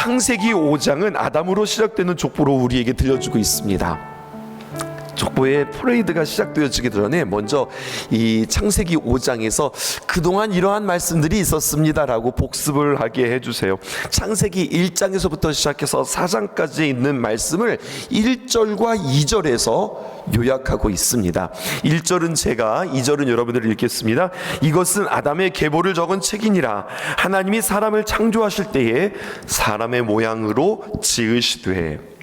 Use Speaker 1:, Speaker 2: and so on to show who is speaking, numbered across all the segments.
Speaker 1: 창세기 5장은 아담으로 시작되는 족보로 우리에게 들려주고 있습니다. 족보의 퍼레이드가 시작되어지기 전에 먼저 이 창세기 5장에서 그동안 이러한 말씀들이 있었습니다라고 복습을 하게 해주세요. 창세기 1장에서부터 시작해서 4장까지 있는 말씀을 1절과 2절에서 요약하고 있습니다. 1절은 제가, 2절은 여러분들이 읽겠습니다. 이것은 아담의 계보를 적은 책이니라. 하나님이 사람을 창조하실 때에 사람의 모양으로 지으시되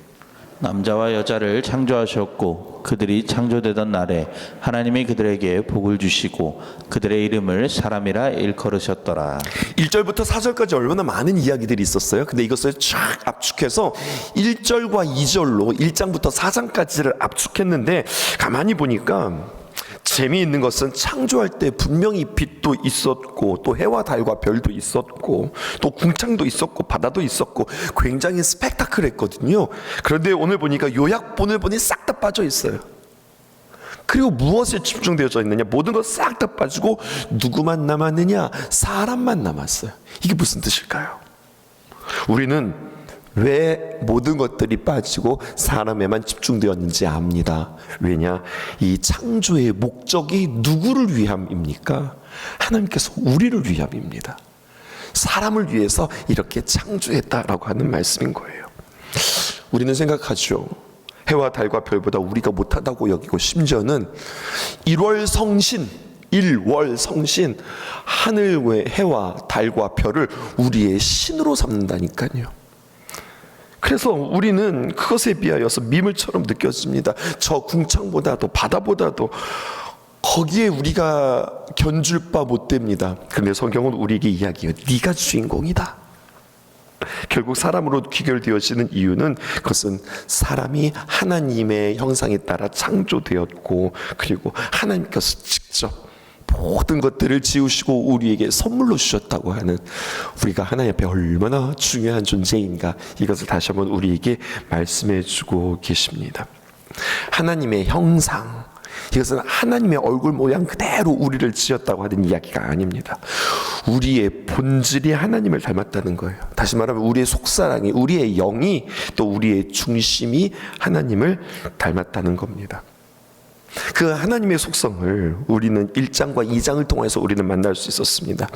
Speaker 2: 남자와 여자를 창조하셨고 그들이 창조되던 날에 하나님이 그들에게 복을 주시고 그들의 이름을 사람이라 일컬으셨더라.
Speaker 1: 1절부터 4절까지 얼마나 많은 이야기들이 있었어요. 근데 이것을 쫙 압축해서 1절과 2절로 1장부터 4장까지를 압축했는데, 가만히 보니까 재미있는 것은 창조할 때 분명히 빛도 있었고 또 해와 달과 별도 있었고 또 궁창도 있었고 바다도 있었고 굉장히 스펙타클했거든요. 그런데 오늘 보니까 요약본을 보니 싹 다 빠져 있어요. 그리고 무엇에 집중되어져 있느냐? 모든 것 싹 다 빠지고 누구만 남았느냐? 사람만 남았어요. 이게 무슨 뜻일까요? 우리는 왜 모든 것들이 빠지고 사람에만 집중되었는지 압니다. 왜냐? 이 창조의 목적이 누구를 위함입니까? 하나님께서 우리를 위함입니다. 사람을 위해서 이렇게 창조했다라고 하는 말씀인 거예요. 우리는 생각하죠. 해와 달과 별보다 우리가 못하다고 여기고, 심지어는 일월성신, 하늘 외 해와 달과 별을 우리의 신으로 삼는다니까요. 그래서 우리는 그것에 비하여서 미물처럼 느껴집니다. 저 궁창보다도 바다보다도 거기에 우리가 견줄 바 못 됩니다. 그런데 성경은 우리에게 이야기해요. 네가 주인공이다. 결국 사람으로 귀결되어지는 이유는, 그것은 사람이 하나님의 형상에 따라 창조되었고, 그리고 하나님께서 직접 모든 것들을 지으시고 우리에게 선물로 주셨다고 하는, 우리가 하나님 앞에 얼마나 중요한 존재인가, 이것을 다시 한번 우리에게 말씀해 주고 계십니다. 하나님의 형상, 이것은 하나님의 얼굴 모양 그대로 우리를 지었다고 하는 이야기가 아닙니다. 우리의 본질이 하나님을 닮았다는 거예요. 다시 말하면 우리의 속사랑이, 우리의 영이, 또 우리의 중심이 하나님을 닮았다는 겁니다. 그 하나님의 속성을 우리는 1장과 2장을 통해서 우리는 만날 수 있었습니다.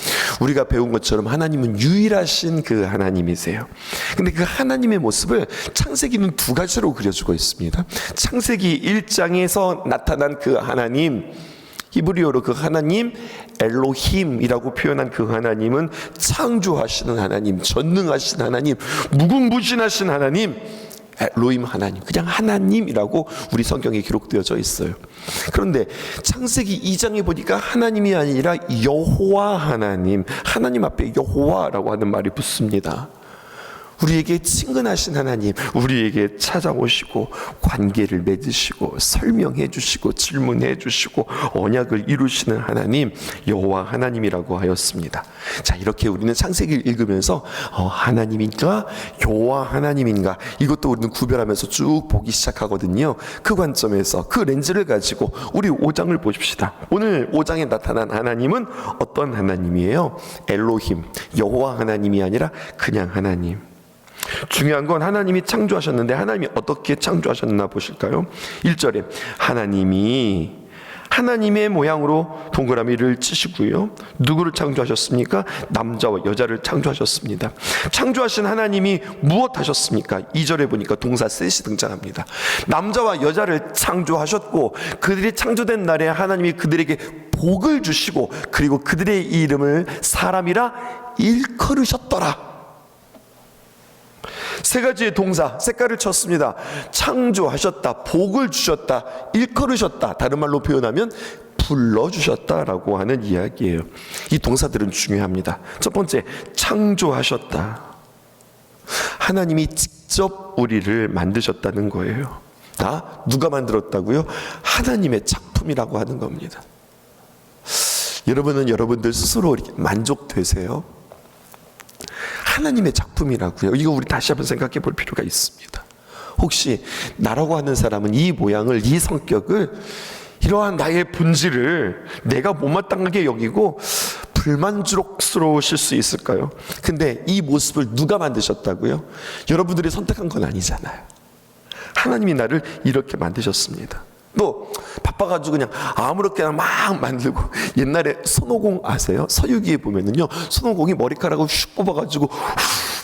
Speaker 1: 우리가 배운 것처럼 하나님은 유일하신 그 하나님이세요. 근데 그 하나님의 모습을 창세기는 두 가지로 그려주고 있습니다. 창세기 1장에서 나타난 그 하나님, 히브리어로 그 하나님 엘로힘이라고 표현한 그 하나님은 창조하시는 하나님, 전능하신 하나님, 무궁무진하신 하나님, 엘로힘 하나님, 그냥 하나님이라고 우리 성경에 기록되어져 있어요. 그런데 창세기 2장에 보니까 하나님이 아니라 여호와 하나님, 하나님 앞에 여호와라고 하는 말이 붙습니다. 우리에게 친근하신 하나님, 우리에게 찾아오시고 관계를 맺으시고 설명해 주시고 질문해 주시고 언약을 이루시는 하나님, 여호와 하나님이라고 하였습니다. 자, 이렇게 우리는 창세기를 읽으면서 하나님인가 여호와 하나님인가, 이것도 우리는 구별하면서 쭉 보기 시작하거든요. 그 관점에서, 그 렌즈를 가지고 우리 5장을 보십시다. 오늘 5장에 나타난 하나님은 어떤 하나님이에요? 엘로힘, 여호와 하나님이 아니라 그냥 하나님. 중요한 건 하나님이 창조하셨는데 하나님이 어떻게 창조하셨나 보실까요? 1절에 하나님이 하나님의 모양으로 동그라미를 치시고요. 누구를 창조하셨습니까? 남자와 여자를 창조하셨습니다. 창조하신 하나님이 무엇 하셨습니까? 2절에 보니까 동사 셋이 등장합니다. 남자와 여자를 창조하셨고, 그들이 창조된 날에 하나님이 그들에게 복을 주시고, 그리고 그들의 이름을 사람이라 일컬으셨더라. 세 가지의 동사, 색깔을 쳤습니다. 창조하셨다, 복을 주셨다, 일컬으셨다, 다른 말로 표현하면 불러주셨다라고 하는 이야기예요. 이 동사들은 중요합니다. 첫 번째, 창조하셨다. 하나님이 직접 우리를 만드셨다는 거예요. 누가 만들었다고요? 하나님의 작품이라고 하는 겁니다. 여러분은 여러분들 스스로 이렇게 만족되세요? 하나님의 작품이라고요. 이거 우리 다시 한번 생각해 볼 필요가 있습니다. 혹시 나라고 하는 사람은 이 모양을, 이 성격을, 이러한 나의 본질을 내가 못마땅하게 여기고 불만족스러우실 수 있을까요? 근데 이 모습을 누가 만드셨다고요? 여러분들이 선택한 건 아니잖아요. 하나님이 나를 이렇게 만드셨습니다. 또 바빠가지고 그냥 아무렇게나 막 만들고, 옛날에 손오공 아세요? 서유기에 보면은요, 손오공이 머리카락을 슉 뽑아가지고 후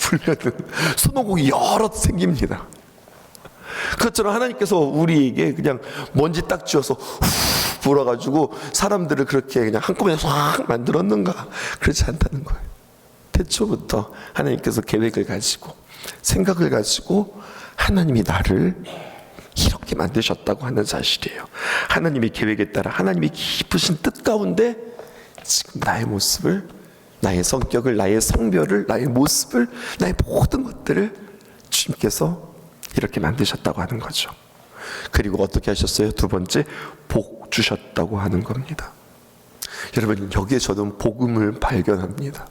Speaker 1: 불려는 손오공이 여러 생깁니다. 그것처럼 하나님께서 우리에게 그냥 먼지 딱 쥐어서 후 불어가지고 사람들을 그렇게 그냥 한꺼번에 확 만들었는가? 그렇지 않다는 거예요. 태초부터 하나님께서 계획을 가지고 생각을 가지고 하나님이 나를 이렇게 만드셨다고 하는 사실이에요. 하나님의 계획에 따라 하나님의 깊으신 뜻 가운데 지금 나의 모습을, 나의 성격을, 나의 성별을, 나의 모습을, 나의 모든 것들을 주님께서 이렇게 만드셨다고 하는 거죠. 그리고 어떻게 하셨어요? 두 번째, 복 주셨다고 하는 겁니다. 여러분, 여기에 저는 복음을 발견합니다.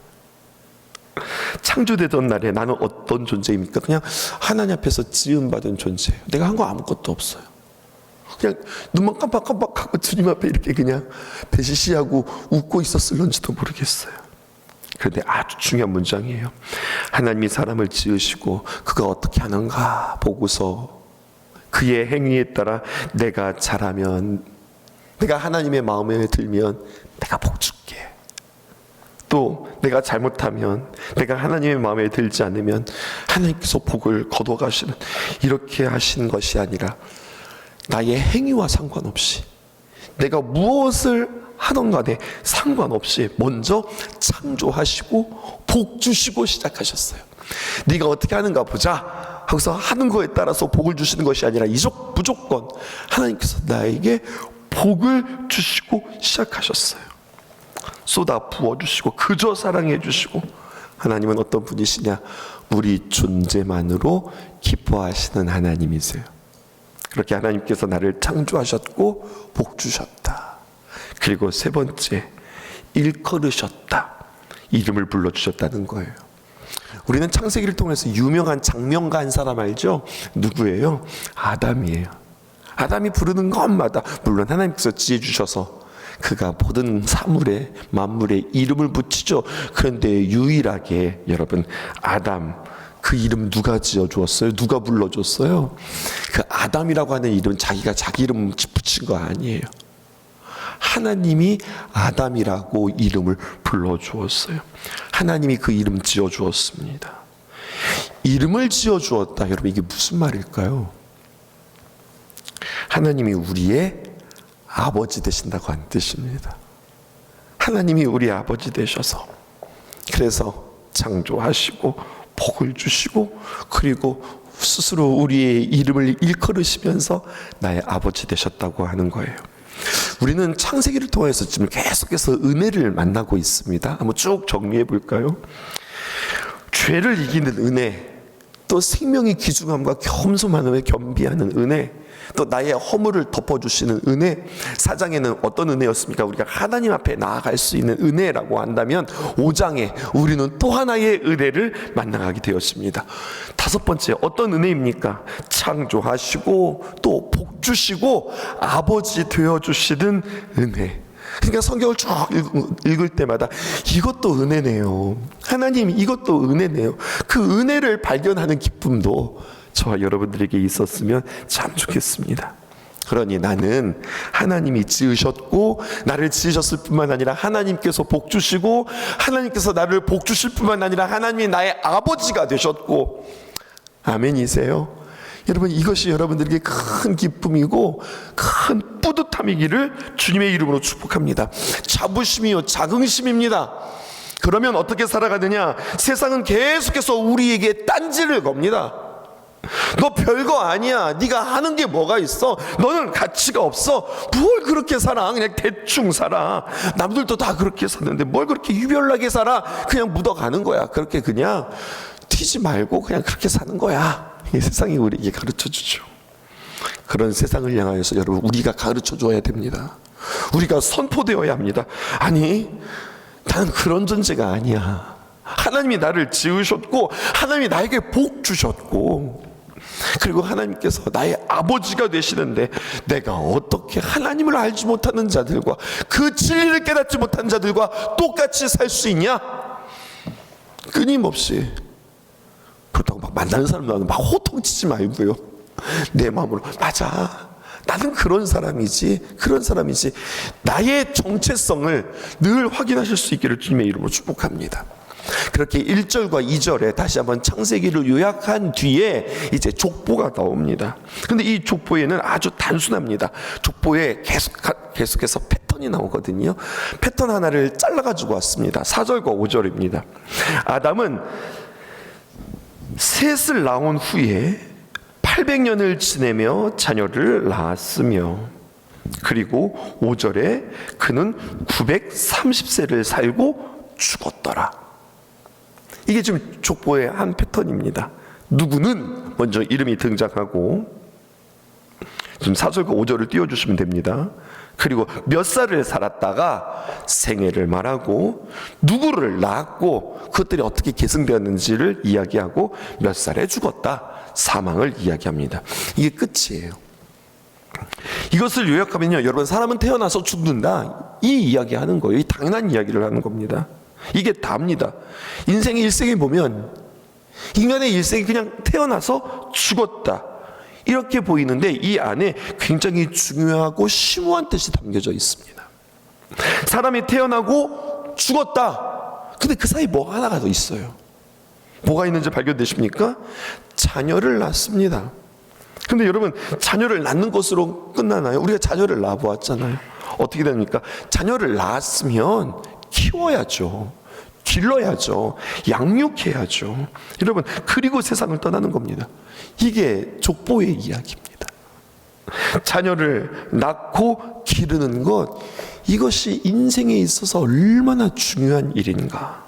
Speaker 1: 창조되던 날에 나는 어떤 존재입니까? 그냥 하나님 앞에서 지음받은 존재예요. 내가 한 거 아무것도 없어요. 그냥 눈만 깜빡깜빡하고 주님 앞에 이렇게 그냥 배시시하고 웃고 있었을런지도 모르겠어요. 그런데 아주 중요한 문장이에요. 하나님이 사람을 지으시고 그가 어떻게 하는가 보고서 그의 행위에 따라 내가 잘하면, 내가 하나님의 마음에 들면 내가 복 줄게. 또 내가 잘못하면, 내가 하나님의 마음에 들지 않으면 하나님께서 복을 거둬가시는, 이렇게 하시는 것이 아니라 나의 행위와 상관없이, 내가 무엇을 하던 간에 상관없이 먼저 창조하시고 복 주시고 시작하셨어요. 네가 어떻게 하는가 보자 하고서 하는 거에 따라서 복을 주시는 것이 아니라 무조건 하나님께서 나에게 복을 주시고 시작하셨어요. 쏟아 부어주시고 그저 사랑해 주시고. 하나님은 어떤 분이시냐? 우리 존재만으로 기뻐하시는 하나님이세요. 그렇게 하나님께서 나를 창조하셨고 복 주셨다. 그리고 세 번째, 일컬으셨다. 이름을 불러주셨다는 거예요. 우리는 창세기를 통해서 유명한 장면가 한 사람 알죠? 누구예요? 아담이에요. 아담이 부르는 것마다, 물론 하나님께서 지어주셔서 그가 모든 사물에, 만물에 이름을 붙이죠. 그런데 유일하게 여러분, 아담, 그 이름 누가 지어주었어요? 누가 불러줬어요? 그 아담이라고 하는 이름, 자기가 자기 이름 붙인 거 아니에요. 하나님이 아담이라고 이름을 불러주었어요. 하나님이 그 이름 지어주었습니다. 이름을 지어주었다. 여러분, 이게 무슨 말일까요? 하나님이 우리의 아버지 되신다고 하는 뜻입니다. 하나님이 우리 아버지 되셔서, 그래서 창조하시고 복을 주시고, 그리고 스스로 우리의 이름을 일컬으시면서 나의 아버지 되셨다고 하는 거예요. 우리는 창세기를 통해서 지금 계속해서 은혜를 만나고 있습니다. 한번 쭉 정리해 볼까요? 죄를 이기는 은혜, 또 생명의 귀중함과 겸손함에 겸비하는 은혜, 또 나의 허물을 덮어주시는 은혜. 4장에는 어떤 은혜였습니까? 우리가 하나님 앞에 나아갈 수 있는 은혜라고 한다면 5장에 우리는 또 하나의 은혜를 만나가게 되었습니다. 5번째, 어떤 은혜입니까? 창조하시고 또 복 주시고 아버지 되어주시는 은혜. 그러니까 성경을 쭉 읽을 때마다 이것도 은혜네요. 하나님, 이것도 은혜네요. 그 은혜를 발견하는 기쁨도 저와 여러분들에게 있었으면 참 좋겠습니다. 그러니 나는 하나님이 지으셨고, 나를 지으셨을 뿐만 아니라 하나님께서 복 주시고, 하나님께서 나를 복 주실 뿐만 아니라 하나님이 나의 아버지가 되셨고. 아멘이세요? 여러분, 이것이 여러분들에게 큰 기쁨이고 큰 뿌듯함이기를 주님의 이름으로 축복합니다. 자부심이요, 자긍심입니다. 그러면 어떻게 살아가느냐? 세상은 계속해서 우리에게 딴지를 겁니다. 너 별거 아니야. 네가 하는 게 뭐가 있어? 너는 가치가 없어. 뭘 그렇게 살아? 그냥 대충 살아. 남들도 다 그렇게 사는데 뭘 그렇게 유별나게 살아? 그냥 묻어가는 거야. 그렇게 그냥 튀지 말고 그냥 그렇게 사는 거야. 이 세상이 우리에게 가르쳐주죠. 그런 세상을 향하여서 여러분, 우리가 가르쳐줘야 됩니다. 우리가 선포되어야 합니다. 아니, 나는 그런 존재가 아니야. 하나님이 나를 지으셨고 하나님이 나에게 복 주셨고 그리고 하나님께서 나의 아버지가 되시는데 내가 어떻게 하나님을 알지 못하는 자들과 그 진리를 깨닫지 못한 자들과 똑같이 살 수 있냐? 끊임없이. 그렇다고 막 만나는 사람들은 막 호통치지 말고요, 내 마음으로 맞아, 나는 그런 사람이지, 그런 사람이지, 나의 정체성을 늘 확인하실 수 있기를 주님의 이름으로 축복합니다. 그렇게 1절과 2절에 다시 한번 창세기를 요약한 뒤에 이제 족보가 나옵니다. 근데 이 족보에는 아주 단순합니다. 족보에 계속해서 패턴이 나오거든요. 패턴 하나를 잘라가지고 왔습니다. 4절과 5절입니다. 아담은 셋을 낳은 후에 800년을 지내며 자녀를 낳았으며, 그리고 5절에 그는 930세를 살고 죽었더라. 이게 지금 족보의 한 패턴입니다. 누구는 먼저 이름이 등장하고, 지금 4절과 5절을 띄워주시면 됩니다. 그리고 몇 살을 살았다가 생애를 말하고, 누구를 낳았고 그것들이 어떻게 계승되었는지를 이야기하고, 몇 살에 죽었다, 사망을 이야기합니다. 이게 끝이에요. 이것을 요약하면요, 여러분, 사람은 태어나서 죽는다, 이 이야기하는 거예요. 이 당연한 이야기를 하는 겁니다. 이게 답니다. 인생의 일생에 보면 인간의 일생이 그냥 태어나서 죽었다, 이렇게 보이는데 이 안에 굉장히 중요하고 심오한 뜻이 담겨져 있습니다. 사람이 태어나고 죽었다. 근데 그 사이 뭐 하나가 더 있어요. 뭐가 있는지 발견되십니까? 자녀를 낳습니다. 근데 여러분, 자녀를 낳는 것으로 끝나나요? 우리가 자녀를 낳아보았잖아요. 어떻게 됩니까? 자녀를 낳았으면 키워야죠, 길러야죠, 양육해야죠. 여러분, 그리고 세상을 떠나는 겁니다. 이게 족보의 이야기입니다. 자녀를 낳고 기르는 것, 이것이 인생에 있어서 얼마나 중요한 일인가.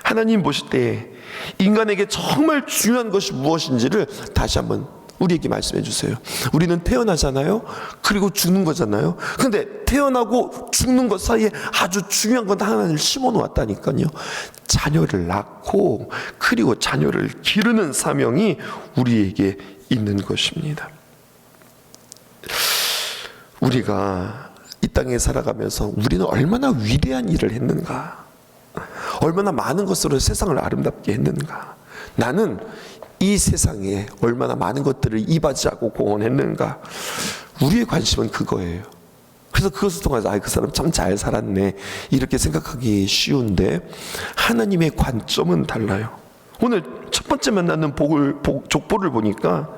Speaker 1: 하나님 보실 때 인간에게 정말 중요한 것이 무엇인지를 다시 한번 우리에게 말씀해 주세요. 우리는 태어나잖아요. 그리고 죽는 거잖아요. 근데 태어나고 죽는 것 사이에 아주 중요한 건 하나를 심어 놓았다니까요. 자녀를 낳고 그리고 자녀를 기르는 사명이 우리에게 있는 것입니다. 우리가 이 땅에 살아가면서 우리는 얼마나 위대한 일을 했는가, 얼마나 많은 것으로 세상을 아름답게 했는가, 나는 이 세상에 얼마나 많은 것들을 이바지하고 공헌했는가, 우리의 관심은 그거예요. 그래서 그것을 통해서 그 사람 참 잘 살았네, 이렇게 생각하기 쉬운데 하나님의 관점은 달라요. 오늘 첫 번째 만나는 족보를 보니까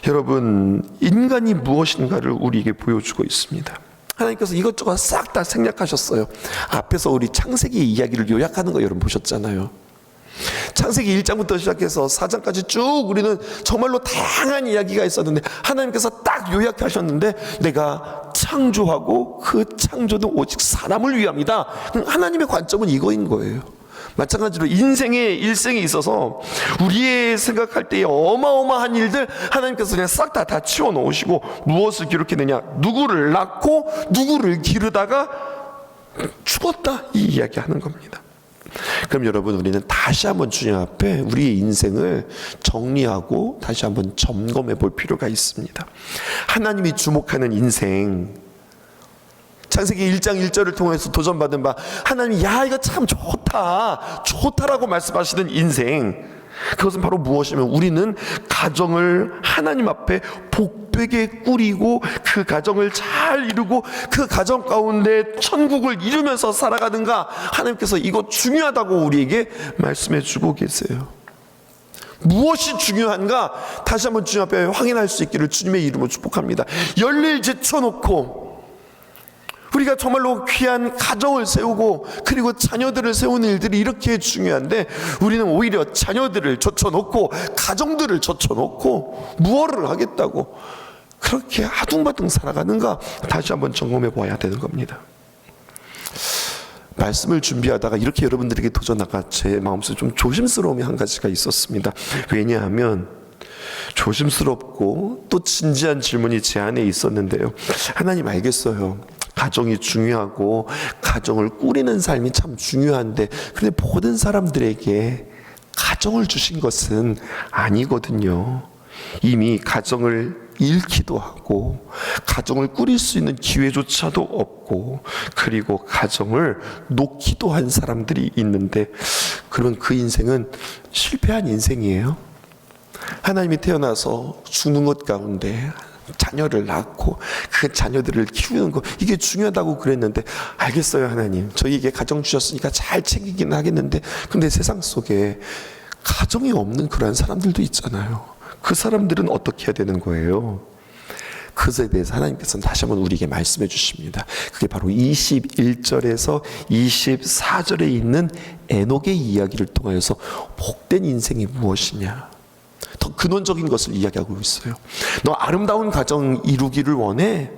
Speaker 1: 여러분, 인간이 무엇인가를 우리에게 보여주고 있습니다. 하나님께서 이것저것 싹 다 생략하셨어요. 앞에서 우리 창세기 이야기를 요약하는 거 여러분 보셨잖아요. 창세기 1장부터 시작해서 4장까지 쭉 우리는 정말로 다양한 이야기가 있었는데 하나님께서 딱 요약하셨는데, 내가 창조하고 그 창조는 오직 사람을 위함이다. 하나님의 관점은 이거인 거예요. 마찬가지로 인생의 일생에 있어서 우리의 생각할 때의 어마어마한 일들 하나님께서 그냥 싹 다 치워 놓으시고, 무엇을 기록했느냐, 누구를 낳고 누구를 기르다가 죽었다, 이 이야기하는 겁니다. 그럼 여러분, 우리는 다시 한번 주님 앞에 우리의 인생을 정리하고 다시 한번 점검해 볼 필요가 있습니다. 하나님이 주목하는 인생, 창세기 1장 1절을 통해서 도전받은 바, 하나님이 야 이거 참 좋다라고 말씀하시는 인생, 그것은 바로 무엇이면 우리는 가정을 하나님 앞에 복되게 꾸리고 그 가정을 잘 이루고 그 가정 가운데 천국을 이루면서 살아가는가, 하나님께서 이거 중요하다고 우리에게 말씀해 주고 계세요. 무엇이 중요한가 다시 한번 주님 앞에 확인할 수 있기를 주님의 이름으로 축복합니다. 열일 제쳐놓고 우리가 정말로 귀한 가정을 세우고 그리고 자녀들을 세우는 일들이 이렇게 중요한데, 우리는 오히려 자녀들을 젖혀놓고 가정들을 젖혀놓고 무엇을 하겠다고 그렇게 아둥바둥 살아가는가, 다시 한번 점검해 봐야 되는 겁니다. 말씀을 준비하다가 이렇게 여러분들에게 도전하가 제 마음속에 좀 조심스러움이 한 가지가 있었습니다. 왜냐하면 조심스럽고 또 진지한 질문이 제 안에 있었는데요. 하나님, 알겠어요, 가정이 중요하고 가정을 꾸리는 삶이 참 중요한데, 근데 모든 사람들에게 가정을 주신 것은 아니거든요. 이미 가정을 잃기도 하고 가정을 꾸릴 수 있는 기회조차도 없고 그리고 가정을 놓기도 한 사람들이 있는데 그러면 그 인생은 실패한 인생이에요. 하나님이 태어나서 죽는 것 가운데 자녀를 낳고 그 자녀들을 키우는 거 이게 중요하다고 그랬는데 알겠어요 하나님 저희에게 가정 주셨으니까 잘 챙기긴 하겠는데 근데 세상 속에 가정이 없는 그러한 사람들도 있잖아요. 그 사람들은 어떻게 해야 되는 거예요? 그것에 대해서 하나님께서는 다시 한번 우리에게 말씀해 주십니다. 그게 바로 21절에서 24절에 있는 에녹의 이야기를 통하여서 복된 인생이 무엇이냐 더 근원적인 것을 이야기하고 있어요. 너 아름다운 가정 이루기를 원해?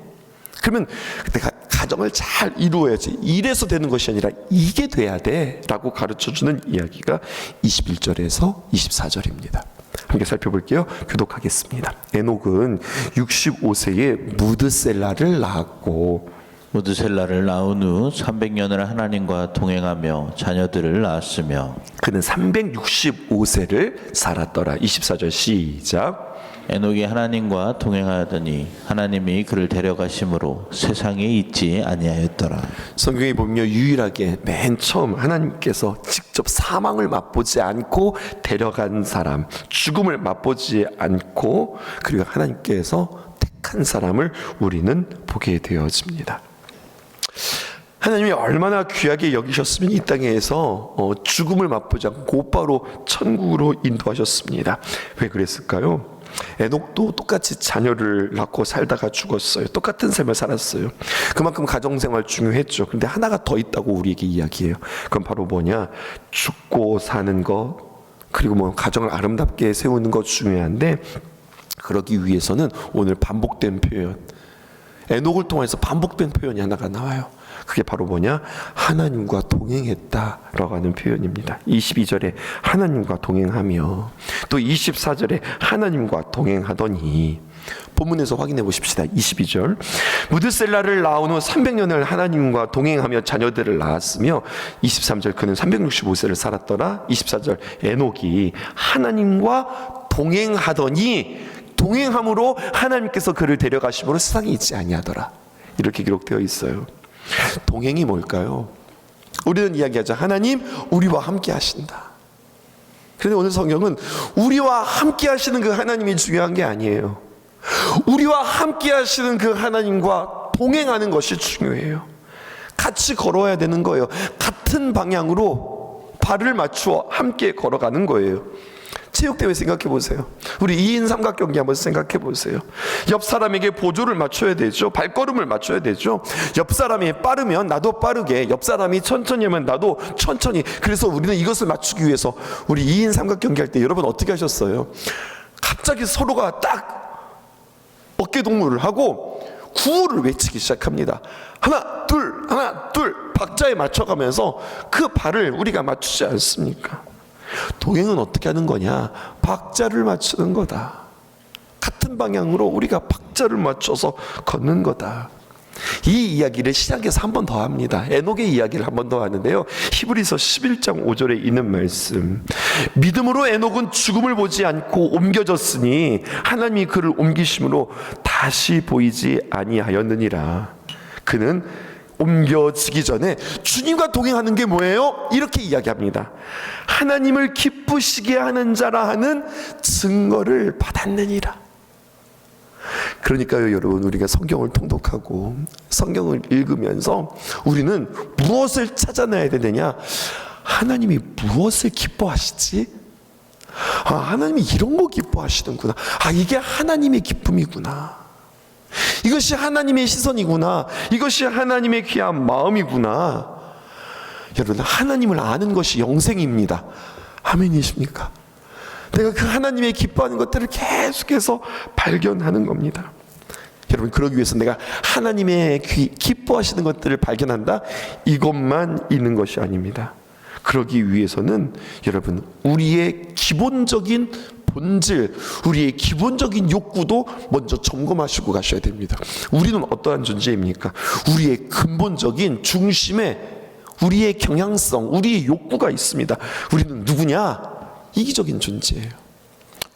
Speaker 1: 그러면 내가 가정을 잘 이루어야지 이래서 되는 것이 아니라 이게 돼야 돼 라고 가르쳐주는 이야기가 21절에서 24절입니다. 함께 살펴볼게요. 교독하겠습니다. 에녹은 65세에 무드셀라를 낳았고
Speaker 2: 무드셀라를 낳은 후 300년을 하나님과 동행하며 자녀들을 낳았으며
Speaker 1: 그는 365세를 살았더라. 24절 시작.
Speaker 2: 에녹이 하나님과 동행하더니 하나님이 그를 데려가심으로 세상에 있지 아니하였더라.
Speaker 1: 성경에 보면 유일하게 맨 처음 하나님께서 직접 사망을 맛보지 않고 데려간 사람, 죽음을 맛보지 않고 그리고 하나님께서 택한 사람을 우리는 보게 되어집니다. 하나님이 얼마나 귀하게 여기셨으면 이 땅에서 죽음을 맛보지 않고 곧바로 천국으로 인도하셨습니다. 왜 그랬을까요? 에녹도 똑같이 자녀를 낳고 살다가 죽었어요. 똑같은 삶을 살았어요. 그만큼 가정생활 중요했죠. 근데 하나가 더 있다고 우리에게 이야기해요. 그건 바로 뭐냐? 죽고 사는 것 그리고 뭐 가정을 아름답게 세우는 것 중요한데 그러기 위해서는 오늘 반복된 표현 에녹을 통해서 반복된 표현이 하나가 나와요. 그게 바로 뭐냐? 하나님과 동행했다라고 하는 표현입니다. 22절에 하나님과 동행하며 또 24절에 하나님과 동행하더니 본문에서 확인해 보십시다. 22절 무드셀라를 낳은 후 300년을 하나님과 동행하며 자녀들을 낳았으며 23절 그는 365세를 살았더라. 24절 에녹이 하나님과 동행하더니 동행함으로 하나님께서 그를 데려가심으로 세상에 있지 아니하더라. 이렇게 기록되어 있어요. 동행이 뭘까요? 우리는 이야기하자. 하나님 우리와 함께 하신다. 그런데 오늘 성경은 우리와 함께 하시는 그 하나님이 중요한 게 아니에요. 우리와 함께 하시는 그 하나님과 동행하는 것이 중요해요. 같이 걸어야 되는 거예요. 같은 방향으로 발을 맞추어 함께 걸어가는 거예요. 체육대회 생각해 보세요. 우리 2인 삼각경기 한번 생각해 보세요. 옆 사람에게 보조를 맞춰야 되죠. 발걸음을 맞춰야 되죠. 옆 사람이 빠르면 나도 빠르게, 옆 사람이 천천히 하면 나도 천천히. 그래서 우리는 이것을 맞추기 위해서 우리 2인 삼각경기 할 때 여러분 어떻게 하셨어요? 갑자기 서로가 딱 어깨동무를 하고 구호를 외치기 시작합니다. 하나 둘 박자에 맞춰가면서 그 발을 우리가 맞추지 않습니까? 동행은 어떻게 하는 거냐? 박자를 맞추는 거다. 같은 방향으로 우리가 박자를 맞춰서 걷는 거다. 이 이야기를 신약에서 한 번 더 합니다. 에녹의 이야기를 한 번 더 하는데요. 히브리서 11장 5절에 있는 말씀. 믿음으로 에녹은 죽음을 보지 않고 옮겨졌으니 하나님이 그를 옮기심으로 다시 보이지 아니하였느니라. 그는 옮겨지기 전에 주님과 동행하는 게 뭐예요? 이렇게 이야기합니다. 하나님을 기쁘시게 하는 자라 하는 증거를 받았느니라. 그러니까요 여러분 우리가 성경을 통독하고 성경을 읽으면서 우리는 무엇을 찾아내야 되느냐? 하나님이 무엇을 기뻐하시지? 하나님이 이런 거 기뻐하시는구나. 이게 하나님의 기쁨이구나. 이것이 하나님의 시선이구나. 이것이 하나님의 귀한 마음이구나. 여러분 하나님을 아는 것이 영생입니다. 아멘이십니까? 내가 그 하나님의 기뻐하는 것들을 계속해서 발견하는 겁니다. 여러분 그러기 위해서 내가 하나님의 기뻐하시는 것들을 발견한다? 이것만 있는 것이 아닙니다. 그러기 위해서는 여러분 우리의 기본적인 본질, 우리의 기본적인 욕구도 먼저 점검하시고 가셔야 됩니다. 우리는 어떠한 존재입니까? 우리의 근본적인 중심에 우리의 경향성, 우리의 욕구가 있습니다. 우리는 누구냐? 이기적인 존재예요.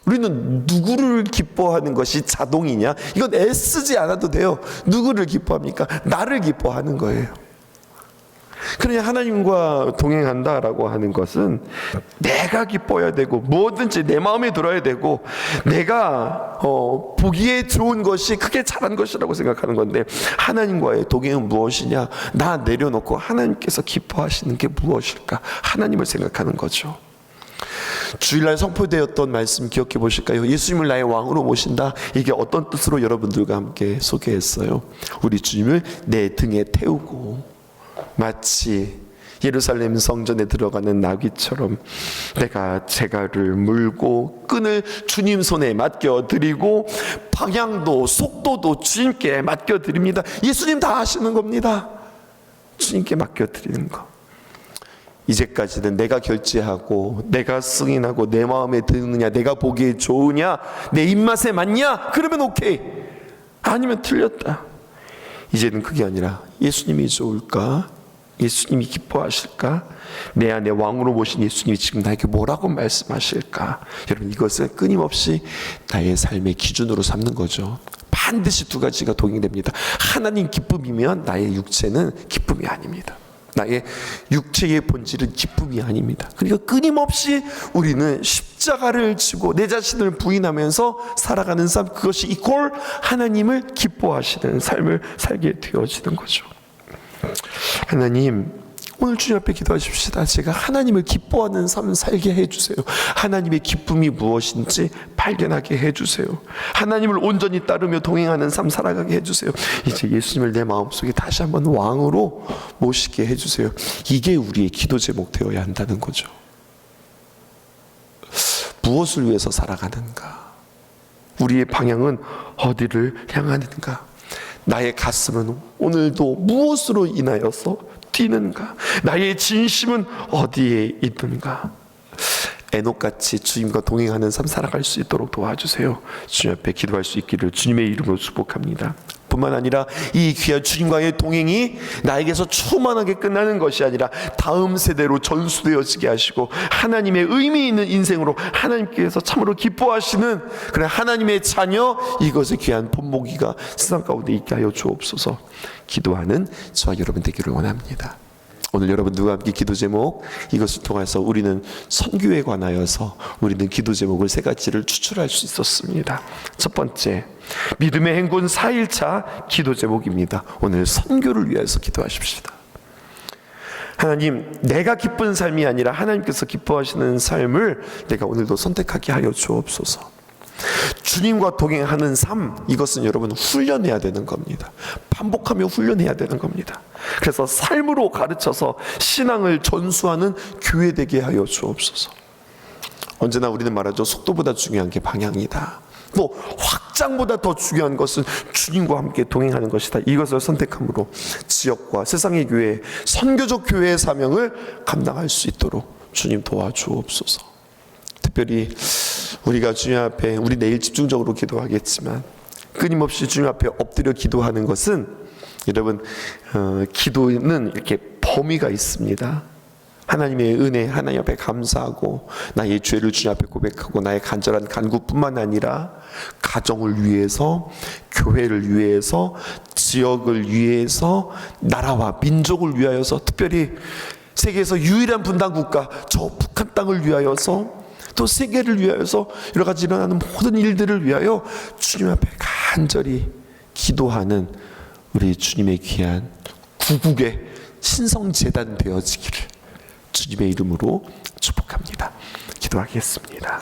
Speaker 1: 우리는 누구를 기뻐하는 것이 자동이냐? 이건 애쓰지 않아도 돼요. 누구를 기뻐합니까? 나를 기뻐하는 거예요. 그러니 하나님과 동행한다라고 하는 것은 내가 기뻐야 되고 뭐든지 내 마음에 들어야 되고 내가 보기에 좋은 것이 크게 잘한 것이라고 생각하는 건데, 하나님과의 동행은 무엇이냐? 나 내려놓고 하나님께서 기뻐하시는 게 무엇일까? 하나님을 생각하는 거죠. 주일날 선포되었던 말씀 기억해 보실까요? 예수님을 나의 왕으로 모신다. 이게 어떤 뜻으로 여러분들과 함께 소개했어요? 우리 주님을 내 등에 태우고 마치 예루살렘 성전에 들어가는 나귀처럼 내가 제갈을 물고 끈을 주님 손에 맡겨드리고 방향도 속도도 주님께 맡겨드립니다. 예수님 다 하시는 겁니다. 주님께 맡겨드리는 거. 이제까지는 내가 결제하고 내가 승인하고 내 마음에 드느냐, 내가 보기에 좋으냐, 내 입맛에 맞냐, 그러면 오케이, 아니면 틀렸다. 이제는 그게 아니라 예수님이 좋을까? 예수님이 기뻐하실까? 내 안에 왕으로 모신 예수님이 지금 나에게 뭐라고 말씀하실까? 여러분, 이것을 끊임없이 나의 삶의 기준으로 삼는 거죠. 반드시 두 가지가 동행됩니다. 하나님 기쁨이면 나의 육체는 기쁨이 아닙니다. 나의 육체의 본질은 기쁨이 아닙니다. 그러니까 끊임없이 우리는 십자가를 지고 내 자신을 부인하면서 살아가는 삶, 그것이 이꼴 하나님을 기뻐하시는 삶을 살게 되어지는 거죠. 하나님, 오늘 주님 앞에 기도하십시다. 제가 하나님을 기뻐하는 삶을 살게 해주세요. 하나님의 기쁨이 무엇인지 발견하게 해주세요. 하나님을 온전히 따르며 동행하는 삶 살아가게 해주세요. 이제 예수님을 내 마음속에 다시 한번 왕으로 모시게 해주세요. 이게 우리의 기도 제목 되어야 한다는 거죠. 무엇을 위해서 살아가는가? 우리의 방향은 어디를 향하는가? 나의 가슴은 오늘도 무엇으로 인하여서 뛰는가? 나의 진심은 어디에 있는가? 에녹같이 주님과 동행하는 삶 살아갈 수 있도록 도와주세요. 주님 앞에 기도할 수 있기를 주님의 이름으로 축복합니다. 뿐만 아니라 이 귀한 주님과의 동행이 나에게서 초만하게 끝나는 것이 아니라 다음 세대로 전수되어지게 하시고 하나님의 의미 있는 인생으로 하나님께서 참으로 기뻐하시는 그런 하나님의 자녀, 이것의 귀한 본보기가 세상 가운데 있게 하여 주옵소서. 기도하는 저와 여러분 되기를 원합니다. 오늘 여러분들과 함께 기도 제목, 이것을 통해서 우리는 선교에 관하여서 우리는 기도 제목을 세 가지를 추출할 수 있었습니다. 첫 번째, 믿음의 행군 4일차 기도 제목입니다. 오늘 선교를 위해서 기도하십시다. 하나님, 내가 기쁜 삶이 아니라 하나님께서 기뻐하시는 삶을 내가 오늘도 선택하게 하여 주옵소서. 주님과 동행하는 삶, 이것은 여러분 훈련해야 되는 겁니다. 반복하며 훈련해야 되는 겁니다. 그래서 삶으로 가르쳐서 신앙을 전수하는 교회 되게 하여 주옵소서. 언제나 우리는 말하죠. 속도보다 중요한 게 방향이다. 또 확장보다 더 중요한 것은 주님과 함께 동행하는 것이다. 이것을 선택함으로 지역과 세상의 교회, 선교적 교회의 사명을 감당할 수 있도록 주님 도와주옵소서. 특별히 우리가 주님 앞에, 우리 내일 집중적으로 기도하겠지만 끊임없이 주님 앞에 엎드려 기도하는 것은, 여러분, 기도는 이렇게 범위가 있습니다. 하나님의 은혜, 하나님 앞에 감사하고 나의 죄를 주님 앞에 고백하고 나의 간절한 간구뿐만 아니라 가정을 위해서, 교회를 위해서, 지역을 위해서, 나라와 민족을 위하여서, 특별히 세계에서 유일한 분단 국가 저 북한 땅을 위하여서, 또 세계를 위하여서 여러 가지 일어나는 모든 일들을 위하여 주님 앞에 간절히 기도하는 우리 주님의 귀한 구국의 신성재단 되어지기를 주님의 이름으로 축복합니다. 기도하겠습니다.